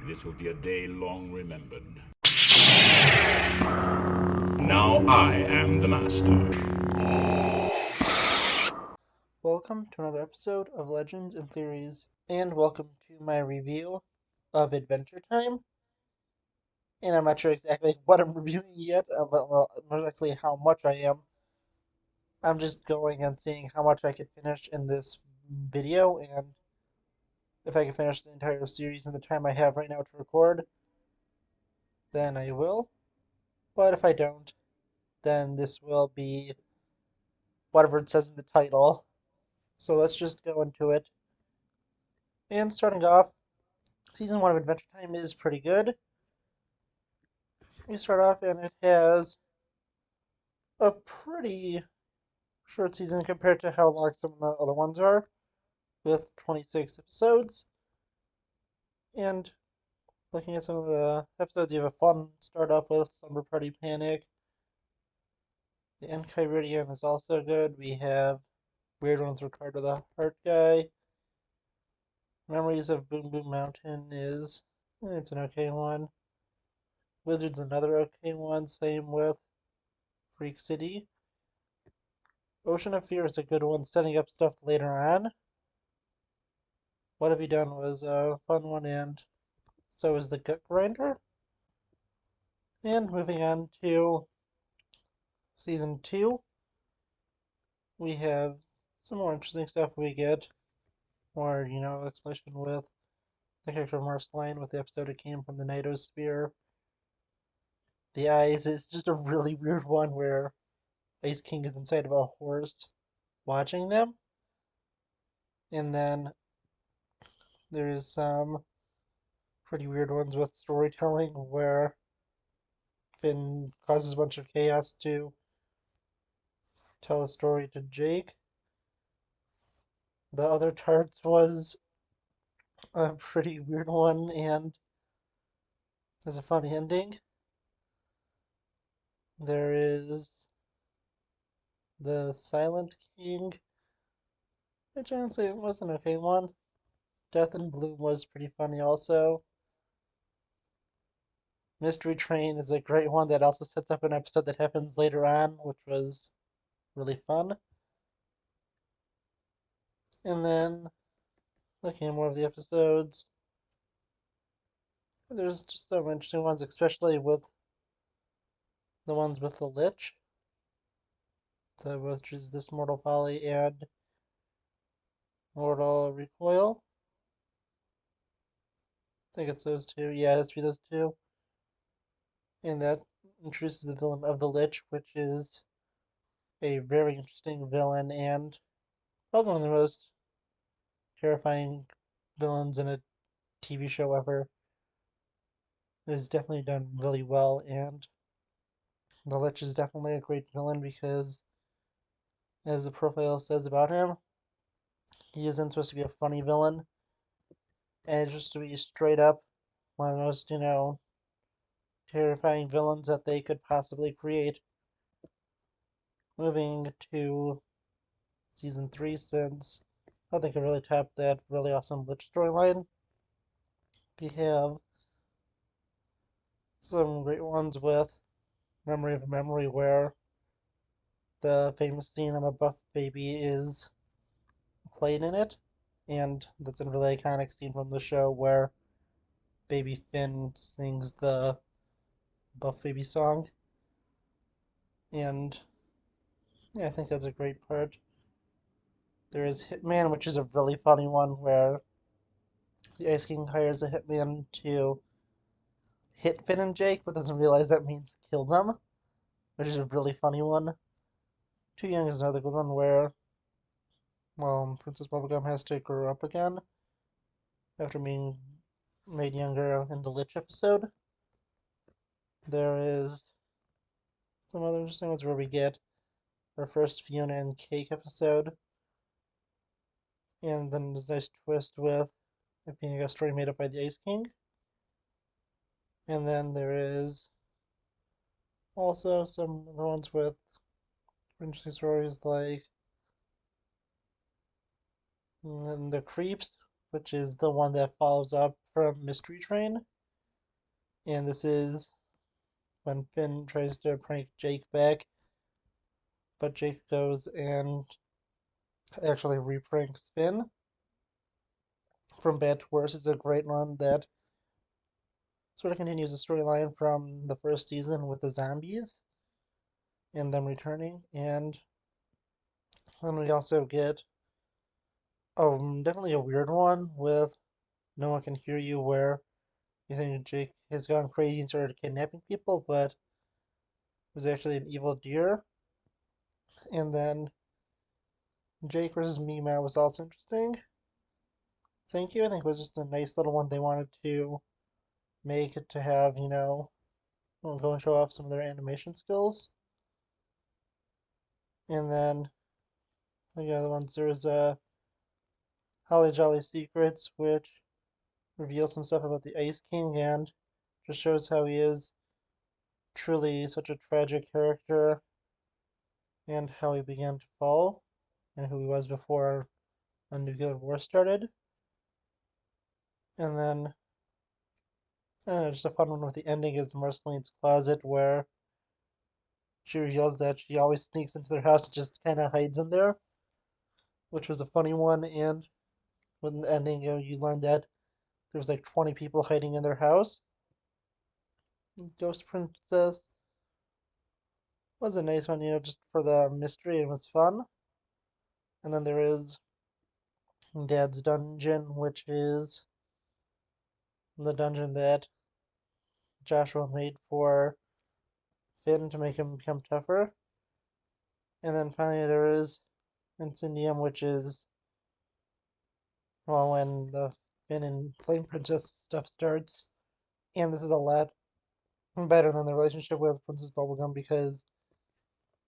This will be a day long remembered. Now I am the master. Welcome to another episode of Legends and Theories, and welcome to my review of Adventure Time. And I'm not sure exactly what I'm reviewing yet, well, exactly how much I am. I'm just going and seeing how much I could finish in this video, and if I can finish the entire series in the time I have right now to record, then I will. But if I don't, then this will be whatever it says in the title. So let's just go into it. And starting off, Season 1 of Adventure Time is pretty good. We start off and it has a pretty short season compared to how long some of the other ones are, with 26 episodes. And looking at some of the episodes, you have a fun start off with Slumber Party Panic. The Enchiridion is also good. We have Weird Ones Ricardo the Heart Guy. Memories of Boom Boom Mountain it's an okay one. Wizard's another okay one, same with Freak City. Ocean of Fear is a good one, setting up stuff later on. What Have You Done was a fun one, and so is the Gut Grinder. And moving on to season 2, we have some more interesting stuff. We get more, explanation with the character of Marceline with the episode It Came from the Nightosphere. The Eyes is just a really weird one where Ice King is inside of a horse watching them. And then there's some pretty weird ones with storytelling where Finn causes a bunch of chaos to tell a story to Jake. The other tarts was a pretty weird one and has a funny ending. There is the Silent King, which honestly was an okay one. Death in Bloom was pretty funny also. Mystery Train is a great one that also sets up an episode that happens later on, which was really fun. And then, looking at more of the episodes, there's just some interesting ones, especially with the ones with the Lich, which is This Mortal Folly and Mortal Recoil. I think it's those two. Yeah, it has to be those two. And that introduces the villain of the Lich, which is a very interesting villain and probably one of the most terrifying villains in a TV show ever. It is definitely done really well, and the Lich is definitely a great villain because, as the profile says about him, he isn't supposed to be a funny villain, and just to be straight up one of the most, terrifying villains that they could possibly create. Moving to season 3, since I think I really tapped that really awesome Lich storyline. We have some great ones with Memory of a Memory, where the famous scene I'm a Buff Baby is played in it, and that's a really iconic scene from the show where Baby Finn sings the Buff Baby song, and yeah, I think that's a great part. There is Hitman, which is a really funny one where the Ice King hires a hitman to hit Finn and Jake, but doesn't realize that means kill them, which is a really funny one. Too Young is another good one where, well, Princess Bubblegum has to grow up again after being made younger in the Lich episode. There is some other interesting ones where we get our first Fiona and Cake episode, and then there's a nice twist with it being a story made up by the Ice King. And then there is also some other ones with interesting stories like The Creeps, which is the one that follows up from Mystery Train. And this is when Finn tries to prank Jake back, but Jake goes and actually repranks Finn. From bad to worse is a great one that sort of continues the storyline from the first season with the zombies and them returning. And then we also get definitely a weird one with No One Can Hear You, where you think Jake has gone crazy and started kidnapping people, but it was actually an evil deer. And then Jake versus Mima was also interesting. Thank you. I think it was just a nice little one they wanted to make it to have, go and show off some of their animation skills. And then the other ones, there's Holly Jolly Secrets, which reveals some stuff about the Ice King and just shows how he is truly such a tragic character and how he began to fall and who he was before a nuclear war started. And then just a fun one with the ending is Marceline's Closet, where she reveals that she always sneaks into their house and just kind of hides in there, which was a funny one. And with the ending, you learn that there was like 20 people hiding in their house. Ghost Princess was a nice one, just for the mystery. It was fun. And then there is Dad's Dungeon, which is the dungeon that Joshua made for Finn to make him become tougher. And then finally there is Incendium, which is, well, when the Finn and Flame Princess stuff starts. And this is a lot better than the relationship with Princess Bubblegum because,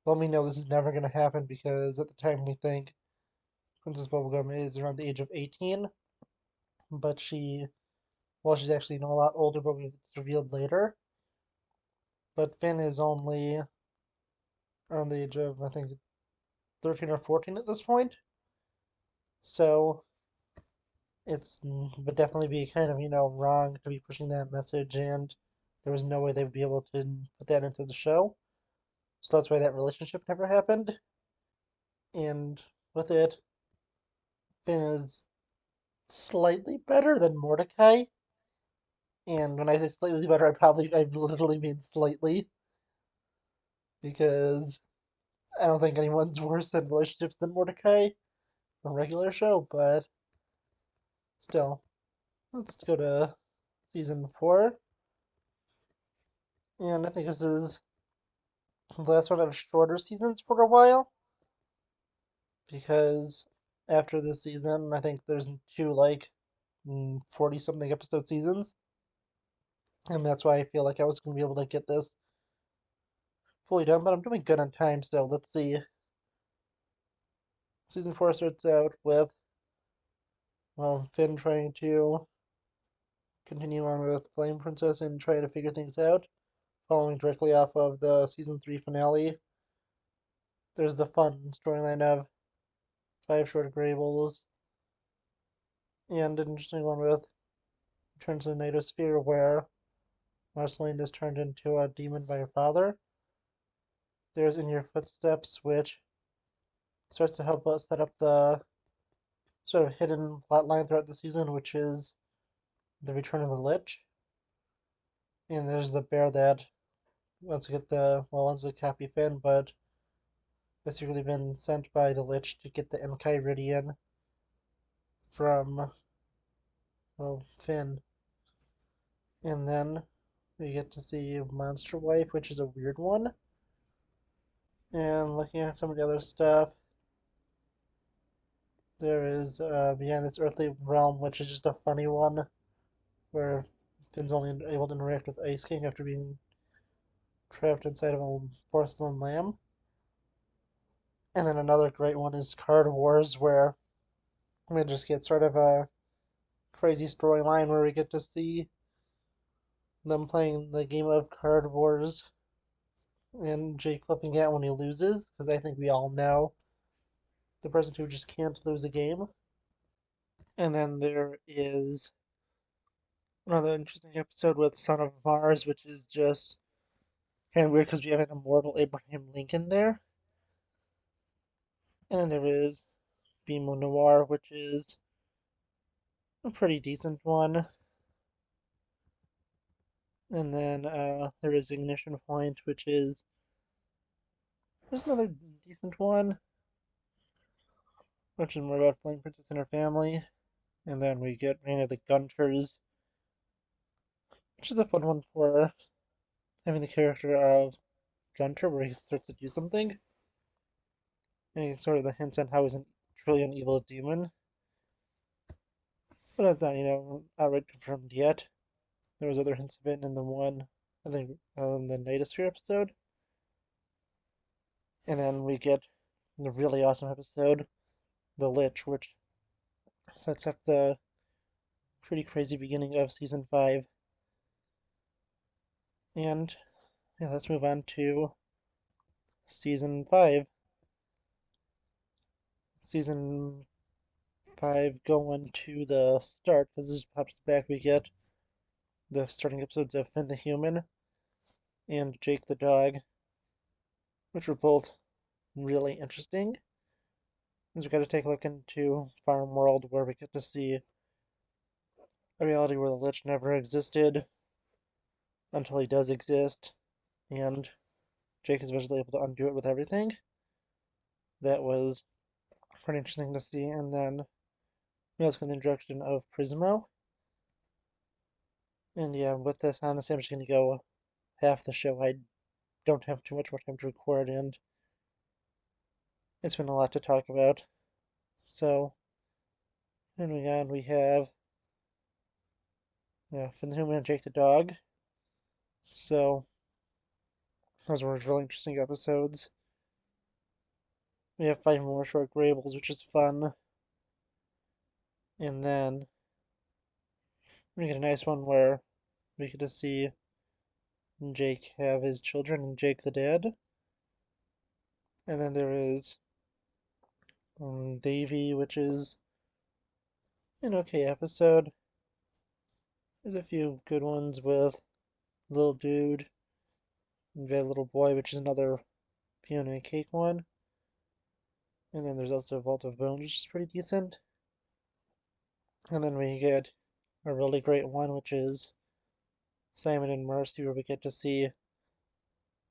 well, we know this is never going to happen because at the time we think Princess Bubblegum is around the age of 18, but she's actually a lot older, but it's revealed later. But Finn is only around the age of, I think, 13 or 14 at this point. So it's would definitely be kind of, wrong to be pushing that message, and there was no way they would be able to put that into the show. So that's why that relationship never happened. And with it, Finn is slightly better than Mordecai. And when I say slightly better, I literally mean slightly, because I don't think anyone's worse in relationships than Mordecai on a regular show, but still. Let's go to season 4. And I think this is the last one of shorter seasons for a while, because after this season, I think there's two, 40 something episode seasons. And that's why I feel like I was going to be able to get this fully done, but I'm doing good on time still. Let's see. Season 4 starts out with, well, Finn trying to continue on with Flame Princess and try to figure things out, following directly off of the season 3 finale. There's the fun storyline of Five Short Grables, and an interesting one with Return to the Nightosphere, where Marceline is turned into a demon by her father. There's In Your Footsteps, which starts to help us set up the sort of hidden plotline throughout the season, which is the return of the Lich. And there's the bear that wants to copy Finn, but has secretly been sent by the Lich to get the Enchiridion from, well, Finn. And then we get to see Monster Wife, which is a weird one. And looking at some of the other stuff, there is Beyond This Earthly Realm, which is just a funny one, where Finn's only able to interact with Ice King after being trapped inside of a porcelain lamb. And then another great one is Card Wars, where we just get sort of a crazy storyline where we get to see them playing the game of Card Wars and Jake flipping out when he loses, because I think we all know the person who just can't lose a game. And then there is another interesting episode with Son of Mars, which is just kind of weird because we have an immortal Abraham Lincoln there. And then there is Bimo Noir, which is a pretty decent one. And then there is Ignition Point, which is another decent one, which is more about Flame Princess and her family. And then we get Reign of the Gunters, which is a fun one for having the character of Gunter, where he starts to do something. And sort of the hints on how he's truly an evil demon. But that's not, outright confirmed yet. There was other hints of it in the one, I think, in the Nightosphere episode. And then we get the really awesome episode, The Lich, which sets up the pretty crazy beginning of season 5. And yeah, let's move on to season 5. Season 5 going to the start, because this pops back, we get the starting episodes of Finn the Human and Jake the Dog, which were both really interesting. And we got to take a look into Farm World, where we get to see a reality where the Lich never existed until he does exist, and Jake is eventually able to undo it with everything. That was pretty interesting to see. And then we also got the introduction of Prismo. And yeah, with this, honestly, I'm just going to go half the show. I don't have too much more time to record, and it's been a lot to talk about. So, moving on, we have Finn the Human and Jake the Dog. So, those were really interesting episodes. We have 5 more short Grables, which is fun. And then we get a nice one where we get to see Jake have his children and Jake the dad. And then there is Davy, which is an okay episode. There's a few good ones with Little Dude and That Little Boy, which is another peanut and cake one. And then there's also Vault of Bones, which is pretty decent. And then we get a really great one, which is Simon and Mercy, where we get to see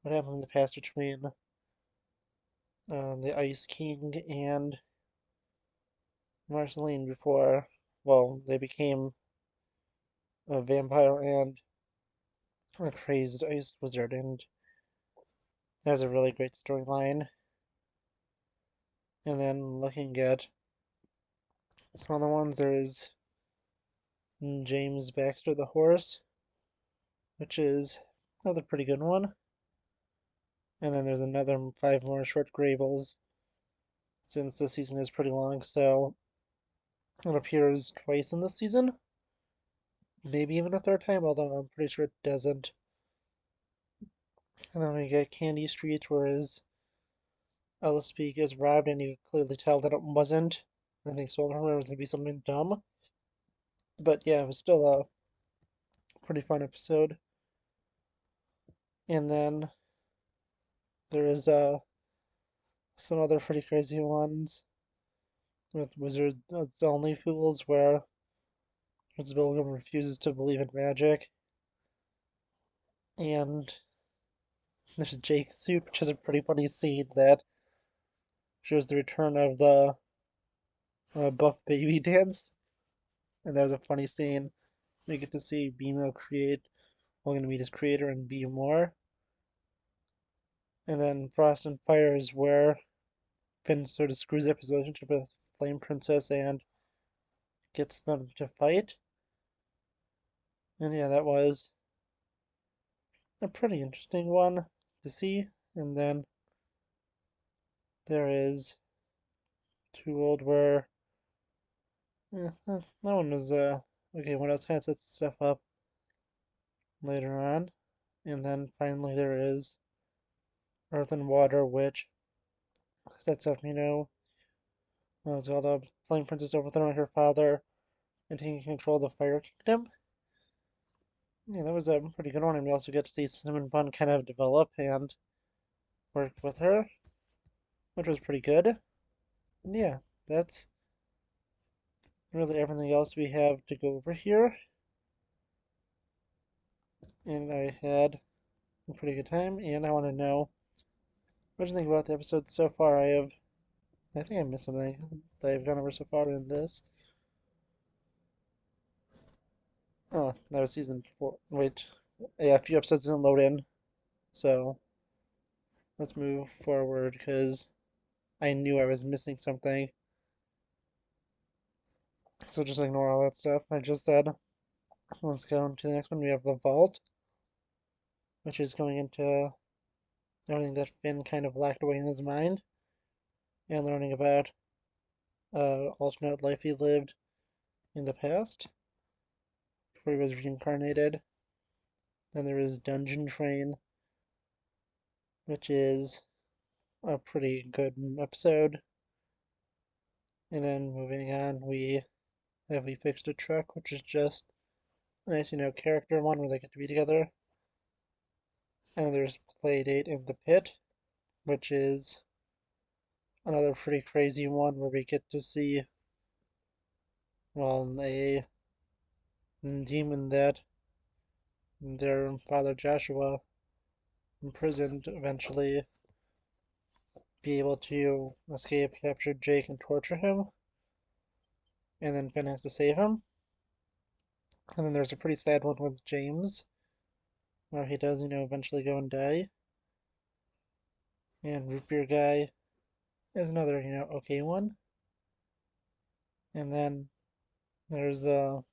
what happened in the past between the Ice King and Marceline before, well, they became a vampire and a crazed ice wizard, and there's a really great storyline. And then looking at some other ones, there's James Baxter the Horse, which is another pretty good one. And then there's another 5 more short Grables, since the season is pretty long, so it appears twice in this season. Maybe even a third time, although I'm pretty sure it doesn't. And then we get Candy Street, whereas Ellis Peak is robbed, and you clearly tell that it wasn't. I think Solar was going to be something dumb. But yeah, it was still a pretty fun episode. And then there is some other pretty crazy ones with Wizard Only Fools, where Fitzbilliam refuses to believe in magic. And there's Jake's suit, which is a pretty funny scene that shows the return of the Buff Baby dance. And that was a funny scene. We get to see Bimo create, we're going to meet his creator and be more. And then Frost and Fire is where Finn sort of screws up his relationship with Flame Princess and gets them to fight. And yeah, that was a pretty interesting one to see. And then there is Too Old, where that one was okay. What else kind of sets stuff up later on. And then finally there is Earth and Water, which sets up, it's all the Flame Princess overthrowing her father and taking control of the Fire Kingdom. Yeah, that was a pretty good one, and we also get to see Cinnamon Bun kind of develop and work with her, which was pretty good. And yeah, that's really everything else we have to go over here. And I had a pretty good time, and I want to know what do you think about the episode so far. I think I missed something that I've gone over so far in this. Oh, that was season 4. Wait, yeah, a few episodes didn't load in, so let's move forward because I knew I was missing something. So just ignore all that stuff I just said. Let's go to the next one. We have the Vault, which is going into everything that Finn kind of lacked away in his mind and learning about alternate life he lived in the past before he was reincarnated. Then there is Dungeon Train, which is a pretty good episode. And then moving on, we fixed a truck, which is just a nice, character one where they get to be together. And there's Playdate in the Pit, which is another pretty crazy one where we get to see, well, a demon that their father Joshua imprisoned eventually be able to escape, capture Jake, and torture him. And then Finn has to save him. And then there's a pretty sad one with James, where he does, eventually go and die. And Root Beer Guy is another, okay one. And then there's the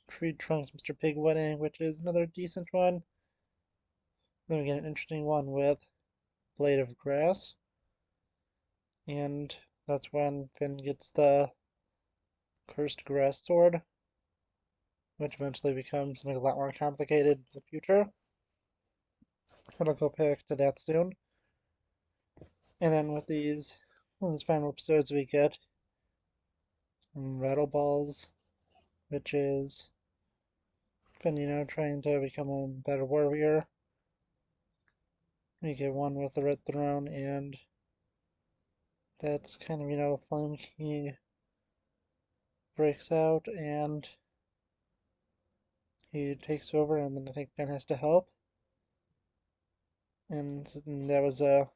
Tree Trunks Mr. Pig Wedding, which is another decent one. Then we get an interesting one with Blade of Grass. And that's when Finn gets the Cursed Grass Sword, which eventually becomes something a lot more complicated in the future. But I'll go back to that soon. And then with these final episodes, we get Rattle Balls, which is Finn, trying to become a better warrior. We get one with the Red Throne, and that's kind of, Flame King breaks out and he takes over, and then I think Finn has to help. And that was a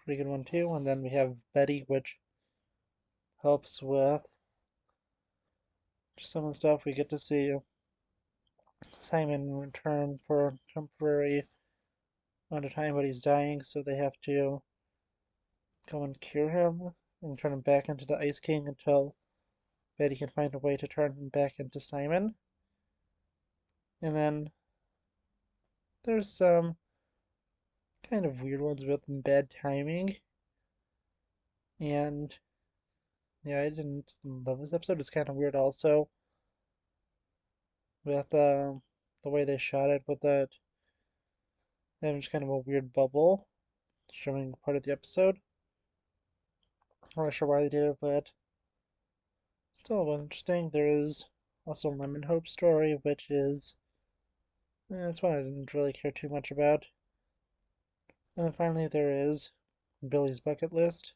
pretty good one too. And then we have Betty, which helps with just some of the stuff. We get to see Simon return for a temporary amount of time, but he's dying, so they have to go and cure him and turn him back into the Ice King until Betty can find a way to turn him back into Simon. And then there's some kind of weird ones with bad timing. And yeah, I didn't love this episode. It's kind of weird also with the way they shot it with that. That was kind of a weird bubble showing part of the episode. I'm not sure why they did it, but still was interesting. There is also Lemon Hope's story, which is that's one I didn't really care too much about. And then finally there is Billy's bucket list.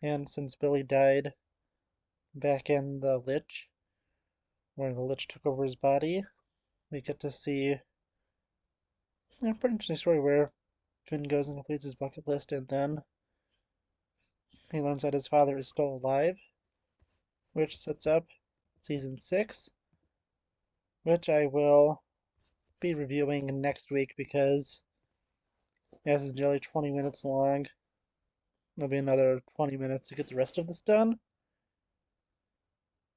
And since Billy died back in the Lich, where the Lich took over his body, we get to see a pretty interesting story where Finn goes and completes his bucket list, and then he learns that his father is still alive, which sets up season 6, which I will be reviewing next week because this is nearly 20 minutes long. It'll be another 20 minutes to get the rest of this done.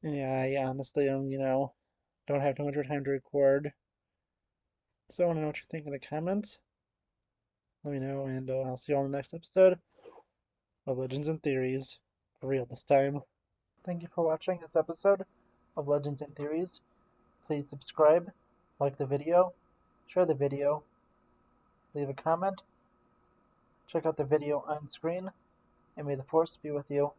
And yeah, I honestly, don't have too much time to record. So I want to know what you think in the comments. Let me know, and I'll see you on the next episode of Legends and Theories. For real this time. Thank you for watching this episode of Legends and Theories. Please subscribe, like the video, share the video, leave a comment, check out the video on screen, and may the Force be with you.